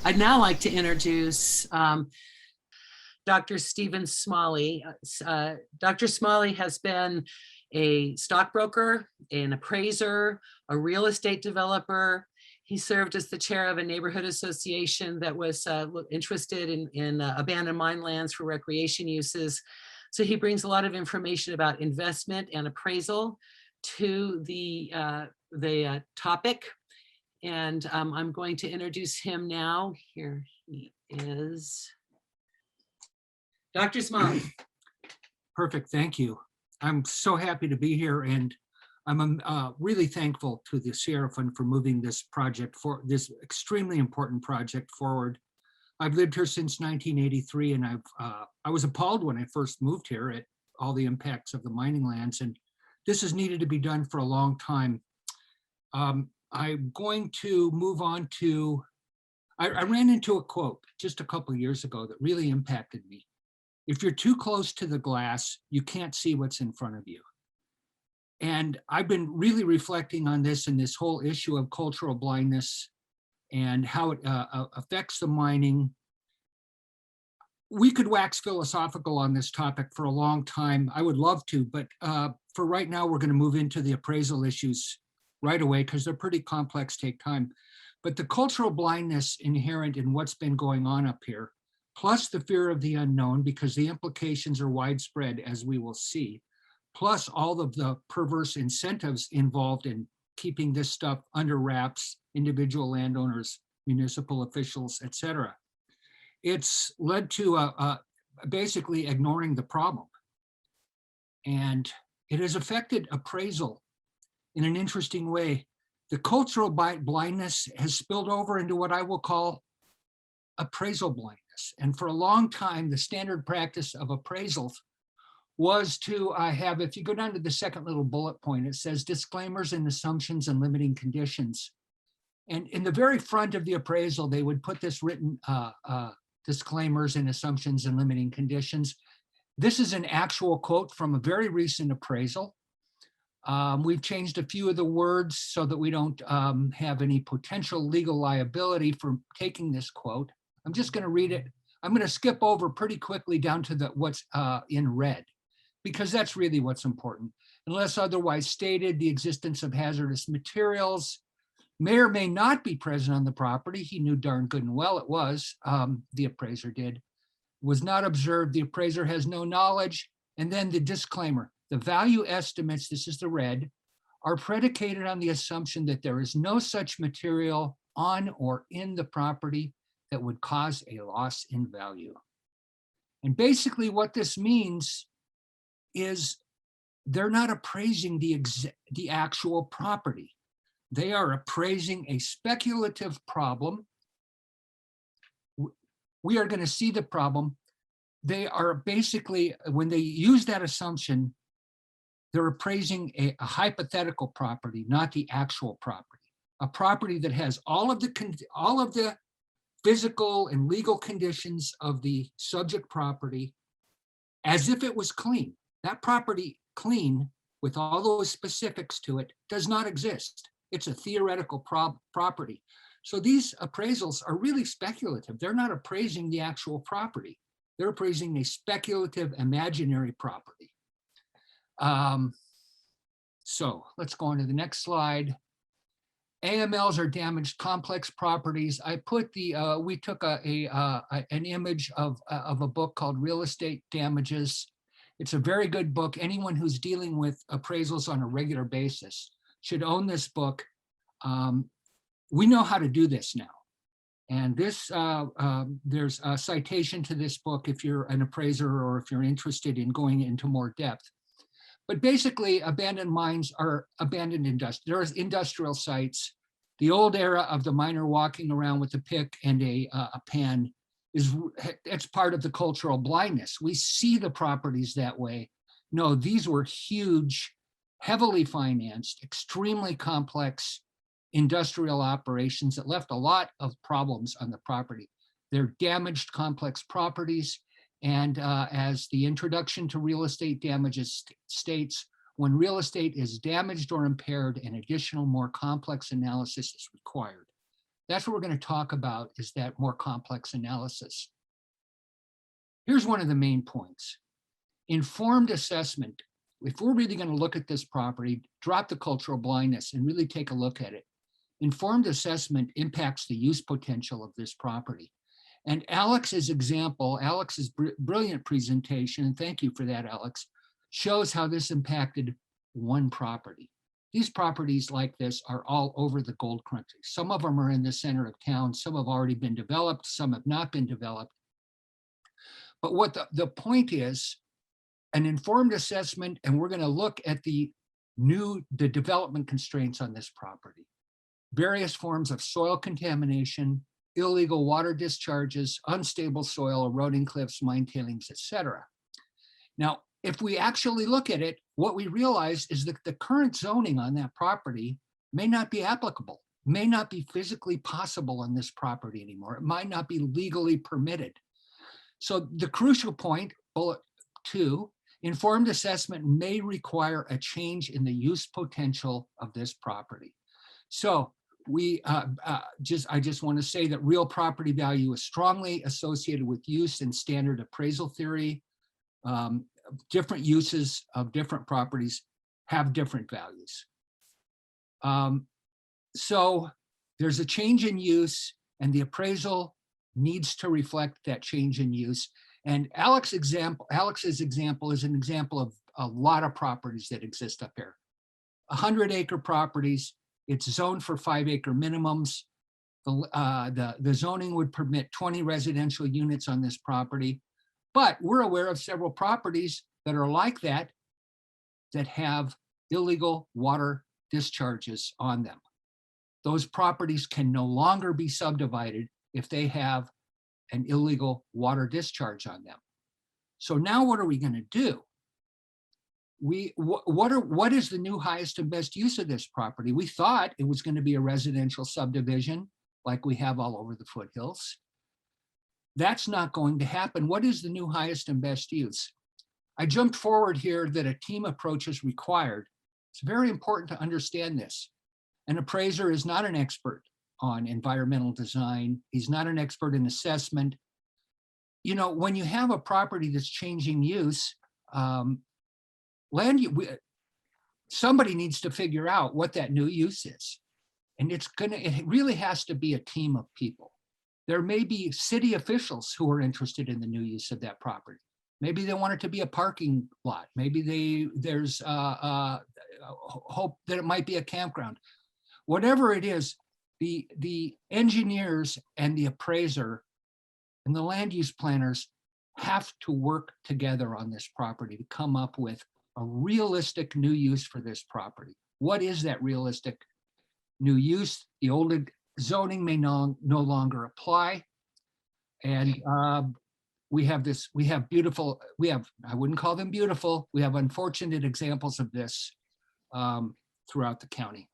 I'd now like to introduce Dr. Stephen Smalley. Dr. Smalley has been a stockbroker, an appraiser, a real estate developer. He served as the chair of a neighborhood association that was interested in abandoned mine lands for recreation uses. So he brings a lot of information about investment and appraisal to the topic. And I'm going to introduce him now. Here he is. Dr. Smalley. Perfect, thank you. I'm so happy to be here, and I'm really thankful to the Sierra Fund for moving this project, for this extremely important project, forward. I've lived here since 1983, and I was appalled when I first moved here at all the impacts of the mining lands, and this has needed to be done for a long time. I'm going to move on to, I ran into a quote just a couple of years ago that really impacted me. If you're too close to the glass, you can't see what's in front of you. And I've been really reflecting on this and this whole issue of cultural blindness and how it affects the mining. We could wax philosophical on this topic for a long time. I would love to, but for right now, we're going to move into the appraisal issues right away because they're pretty complex, take time. But the cultural blindness inherent in what's been going on up here, plus the fear of the unknown, because the implications are widespread, as we will see, plus all of the perverse incentives involved in keeping this stuff under wraps, individual landowners, municipal officials, etc. It's led to basically ignoring the problem. And it has affected appraisal in an interesting way. The cultural blindness has spilled over into what I will call appraisal blindness. And for a long time, the standard practice of appraisals was to have, if you go down to the second little bullet point, it says disclaimers and assumptions and limiting conditions. And in the very front of the appraisal, they would put this written disclaimers and assumptions and limiting conditions. This is an actual quote from a very recent appraisal. We've changed a few of the words so that we don't have any potential legal liability for taking this quote. I'm just going to read it. I'm going to skip over pretty quickly down to what's in red, because that's really what's important. Unless otherwise stated, the existence of hazardous materials may or may not be present on the property. He knew darn good and well it was, the appraiser did. Was not observed, the appraiser has no knowledge. And then the disclaimer, the value estimates, this is the red, are predicated on the assumption that there is no such material on or in the property that would cause a loss in value. And basically what this means is they're not appraising the actual property. They are appraising a speculative problem. We are going to see the problem. They are basically, when they use that assumption, they're appraising a hypothetical property, not the actual property. A property that has all of the physical and legal conditions of the subject property as if it was clean. That property, clean, with all those specifics to it, does not exist. It's a theoretical property. So these appraisals are really speculative. They're not appraising the actual property. They're appraising a speculative imaginary property. So let's go on to the next slide. AMLs are damaged complex properties. I put we took an image of a book called Real Estate Damages. It's a very good book. Anyone who's dealing with appraisals on a regular basis should own this book. We know how to do this now. And this, there's a citation to this book if you're an appraiser or if you're interested in going into more depth. But basically, abandoned mines are abandoned industrial sites. The old era of the miner walking around with a pick and a pan it's part of the cultural blindness. We see the properties that way. No, these were huge, heavily financed, extremely complex industrial operations that left a lot of problems on the property. They're damaged, complex properties. And as the introduction to real estate damages states, when real estate is damaged or impaired, an additional, more complex analysis is required. That's what we're going to talk about, is that more complex analysis. Here's one of the main points. Informed assessment. If we're really going to look at this property, drop the cultural blindness and really take a look at it. Informed assessment impacts the use potential of this property. And Alex's example, Alex's brilliant presentation, and thank you for that, Alex, shows how this impacted one property. These properties like this are all over the gold country. Some of them are in the center of town. Some have already been developed. Some have not been developed. But what the point is, an informed assessment, and we're going to look at the development constraints on this property. Various forms of soil contamination, illegal water discharges, unstable soil, eroding cliffs, mine tailings, etc. Now, if we actually look at it, what we realize is that the current zoning on that property may not be applicable, may not be physically possible on this property anymore. It might not be legally permitted. So the crucial point, bullet 2, informed assessment may require a change in the use potential of this property. So I just want to say that real property value is strongly associated with use in standard appraisal theory. Different uses of different properties have different values. So there's a change in use, and the appraisal needs to reflect that change in use. And Alex's example is an example of a lot of properties that exist up here. 100-acre properties, it's zoned for 5-acre minimums. The zoning would permit 20 residential units on this property. But we're aware of several properties that are like that, that have illegal water discharges on them. Those properties can no longer be subdivided if they have an illegal water discharge on them. So now what are we going to do? What is the new highest and best use of this property? We thought it was going to be a residential subdivision like we have all over the foothills. That's not going to happen. What is the new highest and best use? I jumped forward here that a team approach is required. It's very important to understand this. An appraiser is not an expert on environmental design. He's not an expert in assessment. You know, when you have a property that's changing use, somebody needs to figure out what that new use is. And it really has to be a team of people. There may be city officials who are interested in the new use of that property. Maybe they want it to be a parking lot. Maybe there's hope that it might be a campground. Whatever it is, the engineers and the appraiser and the land use planners have to work together on this property to come up with a realistic new use for this property. What is that realistic new use? The old zoning may no longer apply. And I wouldn't call them beautiful, we have unfortunate examples of this throughout the county.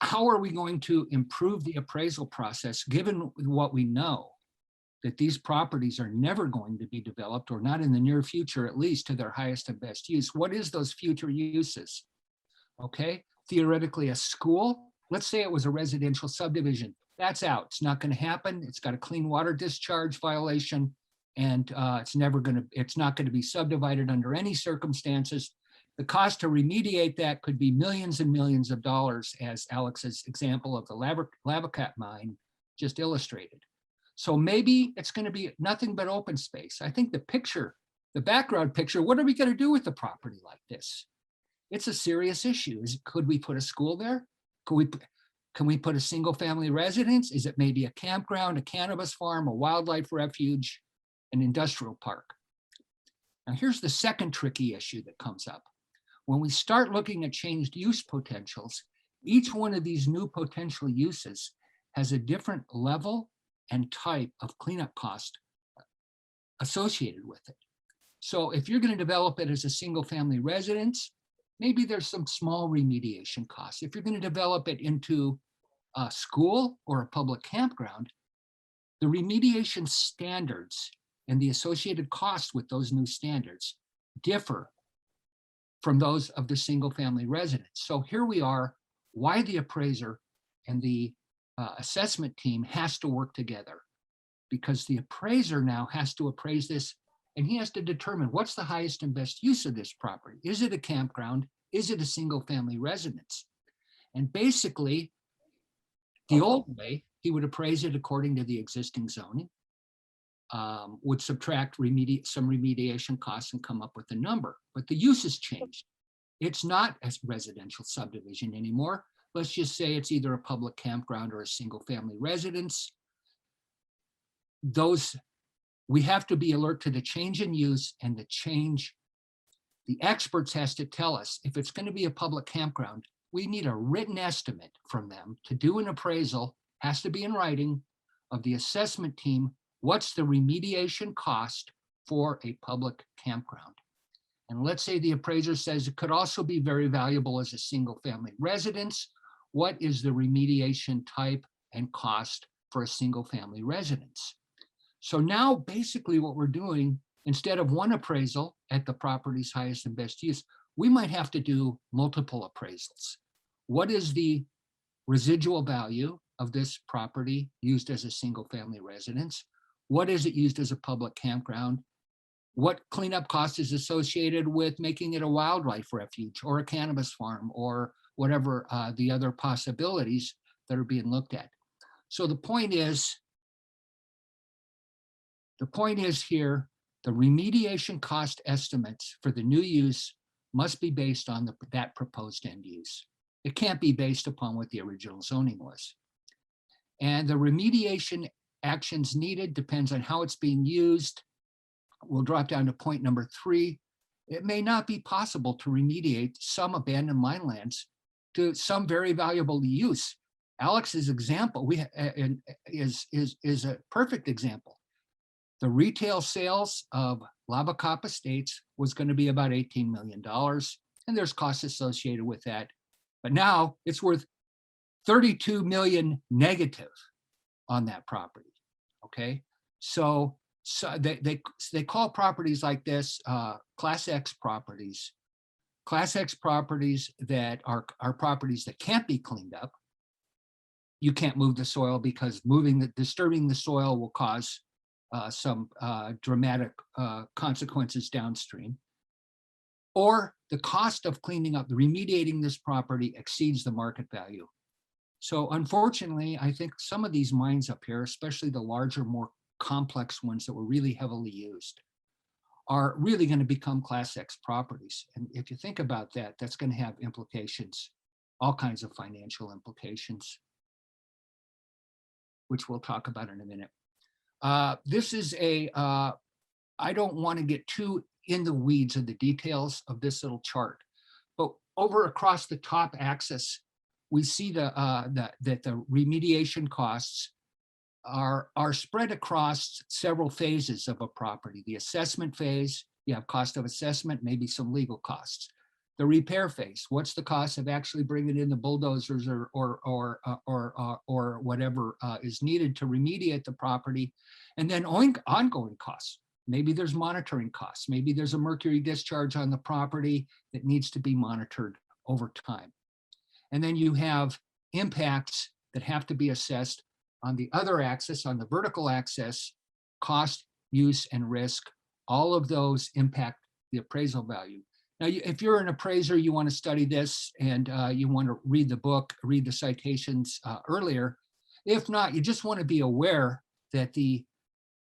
How are we going to improve the appraisal process, given what we know, that these properties are never going to be developed, or not in the near future, at least, to their highest and best use? What is those future uses? Okay, theoretically a school, let's say it was a residential subdivision, that's out. It's not going to happen. It's got a clean water discharge violation, and it's not going to be subdivided under any circumstances. The cost to remediate that could be millions and millions of dollars, as Alex's example of the Lavacat mine just illustrated. So maybe it's going to be nothing but open space. I think the background picture, what are we going to do with a property like this? It's a serious issue. Could we put a school there? Can we put a single family residence? Is it maybe a campground, a cannabis farm, a wildlife refuge, an industrial park? Now here's the second tricky issue that comes up. When we start looking at changed use potentials, each one of these new potential uses has a different level and type of cleanup cost associated with it. So if you're going to develop it as a single family residence, maybe there's some small remediation costs. If you're going to develop it into a school or a public campground, the remediation standards and the associated costs with those new standards differ from those of the single family residence. So here we are, why the appraiser and the assessment team has to work together, because the appraiser now has to appraise this, and he has to determine what's the highest and best use of this property. Is it a campground? Is it a single family residence? And basically, the old way, he would appraise it according to the existing zoning, would subtract some remediation costs and come up with a number. But the use has changed. It's not a residential subdivision anymore. Let's just say it's either a public campground or a single family residence. We have to be alert to the change in use and the change. The experts has to tell us if it's going to be a public campground, we need a written estimate from them to do an appraisal, has to be in writing, of the assessment team. What's the remediation cost for a public campground? And let's say the appraiser says it could also be very valuable as a single family residence. What is the remediation type and cost for a single family residence? So now basically what we're doing, instead of one appraisal at the property's highest and best use, we might have to do multiple appraisals. What is the residual value of this property used as a single family residence? What is it used as a public campground? What cleanup cost is associated with making it a wildlife refuge or a cannabis farm or whatever the other possibilities that are being looked at? So the point is here, the remediation cost estimates for the new use must be based on that proposed end use. It can't be based upon what the original zoning was. And the remediation actions needed depends on how it's being used. We'll drop down to point number 3. It may not be possible to remediate some abandoned mine lands to some very valuable use. Alex's example is a perfect example. The retail sales of Lava Cop Estates was going to be about $18 million, and there's costs associated with that. But now it's worth 32 million negative on that property. Okay, so they call properties like this Class X properties. Class X properties that are properties that can't be cleaned up. You can't move the soil because disturbing the soil will cause some dramatic consequences downstream. Or the cost of cleaning up, remediating this property exceeds the market value. So unfortunately, I think some of these mines up here, especially the larger, more complex ones that were really heavily used, are really going to become Class X properties. And if you think about that, that's going to have implications, all kinds of financial implications, which we'll talk about in a minute. This is I don't want to get too in the weeds of the details of this little chart, but over across the top axis, we see that the remediation costs are spread across several phases of a property. The assessment phase, you have cost of assessment, maybe some legal costs. The repair phase, what's the cost of actually bringing in the bulldozers or whatever is needed to remediate the property, and then ongoing costs. Maybe there's monitoring costs. Maybe there's a mercury discharge on the property that needs to be monitored over time. And then you have impacts that have to be assessed on the other axis, on the vertical axis, cost, use, and risk. All of those impact the appraisal value. Now, if you're an appraiser, you want to study this and you want to read the book, read the citations earlier. If not, you just want to be aware that the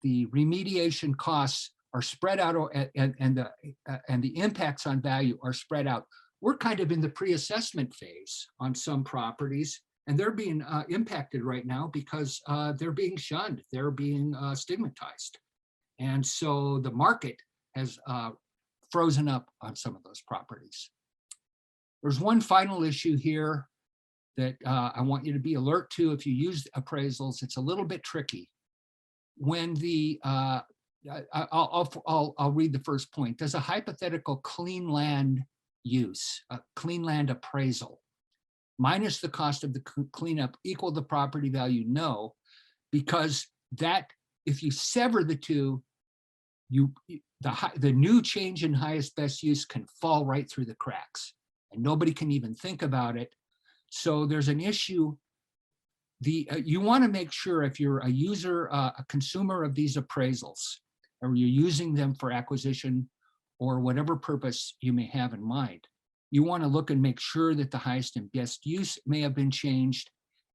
remediation costs are spread out and the impacts on value are spread out. We're kind of in the pre-assessment phase on some properties, and they're being impacted right now because they're being shunned, they're being stigmatized. And so the market has frozen up on some of those properties. There's one final issue here that I want you to be alert to if you use appraisals. It's a little bit tricky. When the, I'll read the first point. Does a hypothetical clean land use, a clean land appraisal, minus the cost of the cleanup equal the property value? No, because that, if you sever the two, the new change in highest best use can fall right through the cracks and nobody can even think about it. So there's an issue you want to make sure if you're a user, a consumer of these appraisals, or you're using them for acquisition or whatever purpose you may have in mind, you want to look and make sure that the highest and best use may have been changed.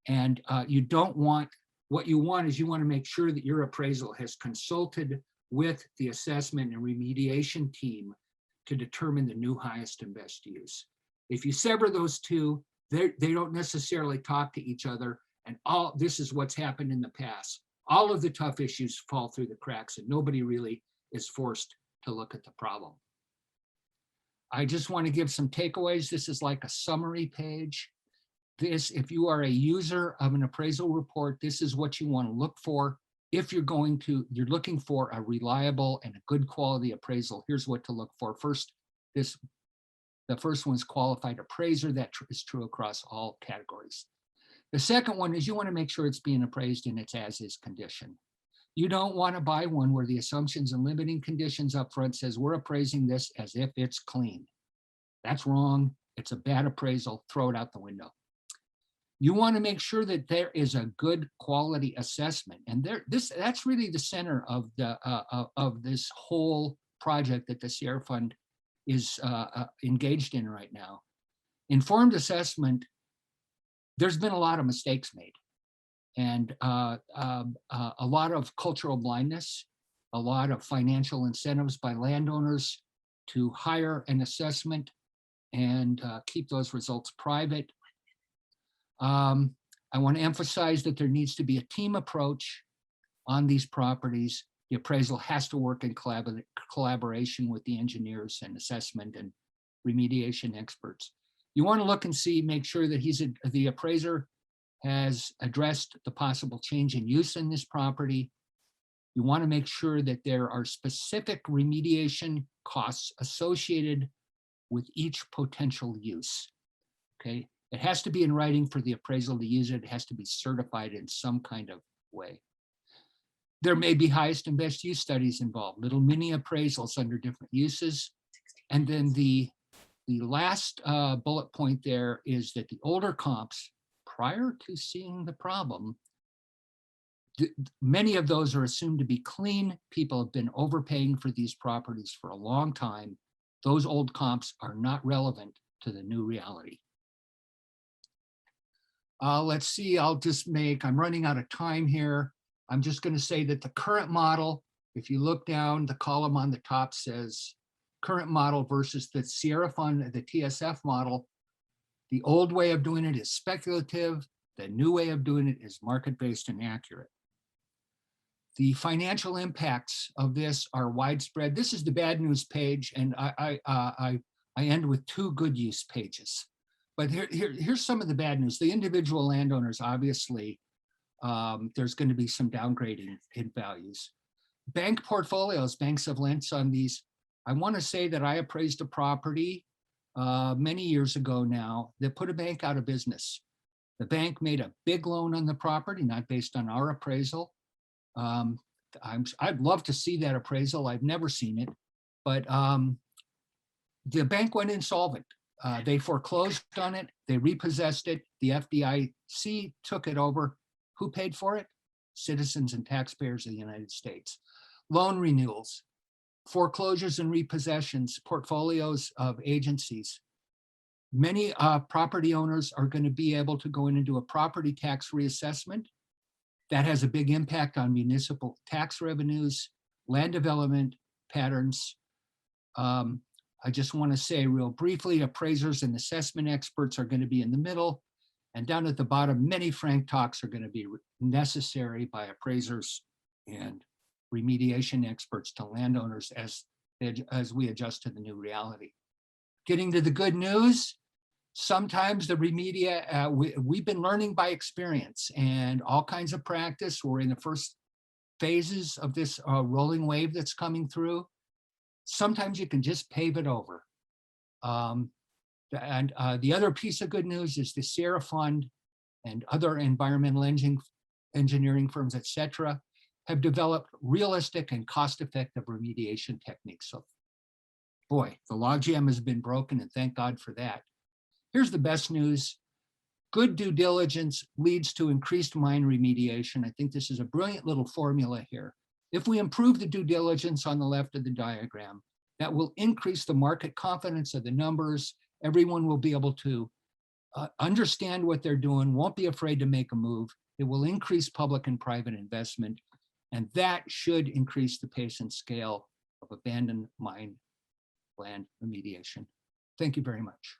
And you don't want, what you want is you want to make sure that your appraisal has consulted with the assessment and remediation team to determine the new highest and best use. If you sever those two, they don't necessarily talk to each other. And all this is what's happened in the past. All of the tough issues fall through the cracks and nobody really is forced to look at the problem. I just want to give some takeaways. This is like a summary page. This, if you are a user of an appraisal report, this is what you want to look for. If you're looking for a reliable and a good quality appraisal, here's what to look for. First, the first one is qualified appraiser. That is true across all categories. The second one is you want to make sure it's being appraised in its as-is condition. You don't want to buy one where the assumptions and limiting conditions up front says we're appraising this as if it's clean. That's wrong. It's a bad appraisal. Throw it out the window. You want to make sure that there is a good quality assessment, and that's really the center of this whole project that the Sierra Fund is engaged in right now. Informed assessment. There's been a lot of mistakes made, and a lot of cultural blindness, a lot of financial incentives by landowners to hire an assessment and keep those results private. I want to emphasize that there needs to be a team approach on these properties. The appraisal has to work in collaboration with the engineers and assessment and remediation experts. You want to look and see, make sure that the appraiser has addressed the possible change in use in this property. You want to make sure that there are specific remediation costs associated with each potential use, okay? It has to be in writing for the appraisal to use it. It has to be certified in some kind of way. There may be highest and best use studies involved, little mini appraisals under different uses. And then the last bullet point there is that the older comps, prior to seeing the problem, many of those are assumed to be clean. People have been overpaying for these properties for a long time. Those old comps are not relevant to the new reality. Let's see, I'm running out of time here. I'm just going to say that the current model, if you look down, the column on the top says current model versus the Sierra Fund, the TSF model. The old way of doing it is speculative. The new way of doing it is market-based and accurate. The financial impacts of this are widespread. This is the bad news page, and I end with two good use pages. But here's some of the bad news. The individual landowners, obviously, there's going to be some downgrading in values. Bank portfolios, banks have lent on these. I want to say that I appraised a property many years ago now that put a bank out of business. The bank made a big loan on the property, not based on our appraisal. I'd love to see that appraisal. I've never seen it, but the bank went insolvent. They foreclosed on it. They repossessed it. The FDIC took it over. Who paid for it? Citizens and taxpayers of the United States. Loan renewals, foreclosures and repossessions, portfolios of agencies. Many property owners are going to be able to go in and do a property tax reassessment. That has a big impact on municipal tax revenues, land development patterns. I just want to say real briefly, appraisers and assessment experts are going to be in the middle. And down at the bottom, many frank talks are going to be necessary by appraisers and remediation experts to landowners as we adjust to the new reality. Getting to the good news, sometimes the we've been learning by experience and all kinds of practice. We're in the first phases of this rolling wave that's coming through. Sometimes you can just pave it over. The other piece of good news is the Sierra Fund and other environmental engineering firms, et cetera, have developed realistic and cost-effective remediation techniques. So, boy, the logjam has been broken, and thank God for that. Here's the best news. good due diligence leads to increased mine remediation. I think this is a brilliant little formula here. If we improve the due diligence on the left of the diagram, that will increase the market confidence of the numbers. Everyone will be able to understand what they're doing, won't be afraid to make a move. It will increase public and private investment, and that should increase the pace and scale of abandoned mine land remediation. Thank you very much.